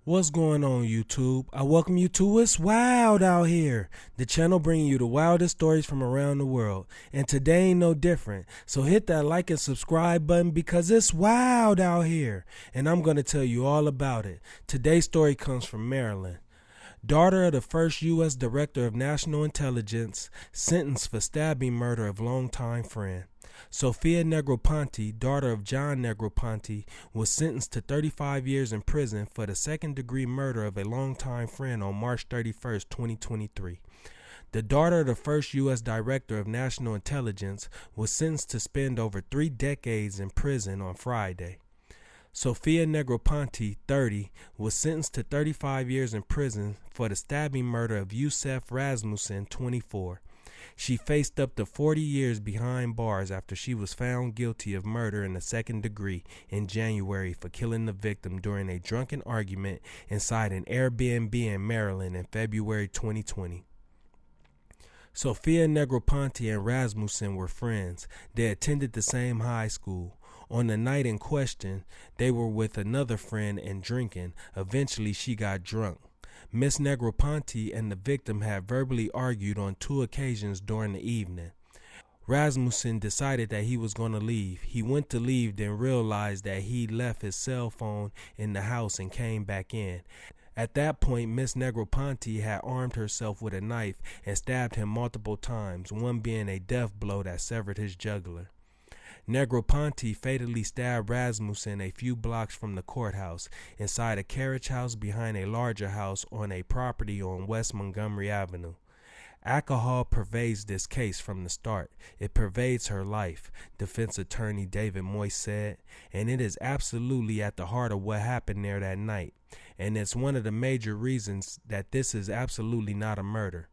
What's going on, YouTube? I welcome you to It's Wild Out Here, the channel bringing you the wildest stories from around the world. And today ain't no different. So hit that like and subscribe button because it's wild out here. And I'm going to tell you all about it. Today's story comes from Maryland. Daughter of the first U.S. Director of National Intelligence, sentenced for stabbing murder of longtime friend. Sophia Negroponte, daughter of John Negroponte, was sentenced to 35 years in prison for the second-degree murder of a longtime friend on March 31, 2023. The daughter of the first U.S. Director of National Intelligence was sentenced to spend over 3 decades in prison on Friday. Sophia Negroponte, 30, was sentenced to 35 years in prison for the stabbing murder of Yousuf Rasmussen, 24. She faced up to 40 years behind bars after she was found guilty of murder in the second degree in January for killing the victim during a drunken argument inside an Airbnb in Maryland in February 2020. Sophia Negroponte and Rasmussen were friends. They attended the same high school. On the night in question, they were with another friend and drinking. Eventually, she got drunk. Miss Negroponte and the victim had verbally argued on 2 occasions during the evening. Rasmussen decided that he was going to leave. He went to leave, then realized that he left his cell phone in the house and came back in. At that point, Miss Negroponte had armed herself with a knife and stabbed him multiple times, one being a death blow that severed his jugular. Negroponte fatally stabbed Rasmussen a few blocks from the courthouse, inside a carriage house behind a larger house on a property on West Montgomery Avenue. Alcohol pervades this case from the start. It pervades her life, defense attorney David Moyse said, and it is absolutely at the heart of what happened there that night. And it's one of the major reasons that this is absolutely not a murder.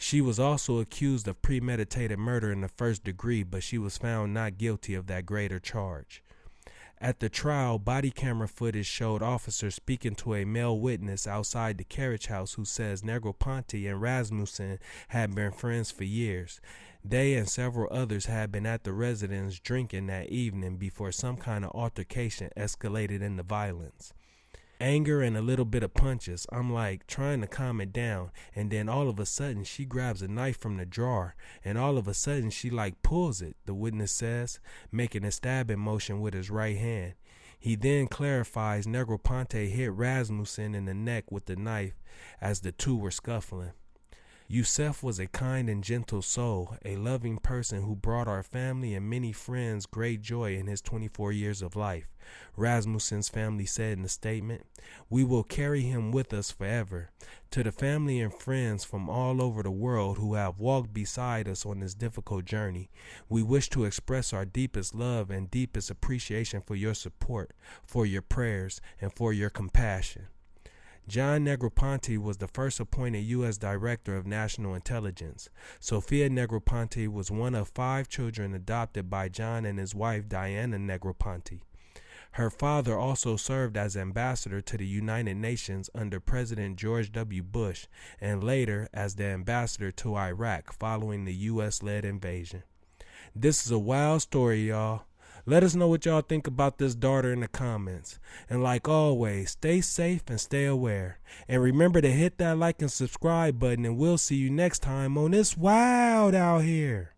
She was also accused of premeditated murder in the first degree, but she was found not guilty of that greater charge. At the trial, body camera footage showed officers speaking to a male witness outside the carriage house who says Negroponte and Rasmussen had been friends for years. They and several others had been at the residence drinking that evening before some kind of altercation escalated into violence. Anger and a little bit of punches. I'm like trying to calm it down, and then all of a sudden she grabs a knife from the drawer, and all of a sudden she pulls it, the witness says, making a stabbing motion with his right hand. He then clarifies Negroponte hit Rasmussen in the neck with the knife as the two were scuffling. Yousuf was a kind and gentle soul, a loving person who brought our family and many friends great joy in his 24 years of life, Rasmussen's family said in a statement. We will carry him with us forever. To the family and friends from all over the world who have walked beside us on this difficult journey, we wish to express our deepest love and deepest appreciation for your support, for your prayers, and for your compassion. John Negroponte was the first appointed U.S. Director of National Intelligence. Sophia Negroponte was one of 5 children adopted by John and his wife Diana Negroponte. Her father also served as ambassador to the United Nations under President George W. Bush and later as the ambassador to Iraq following the U.S.-led invasion. This is a wild story, y'all. Let us know what y'all think about this daughter in the comments. And like always, stay safe and stay aware. And remember to hit that like and subscribe button, and we'll see you next time on It's Wild Out Here.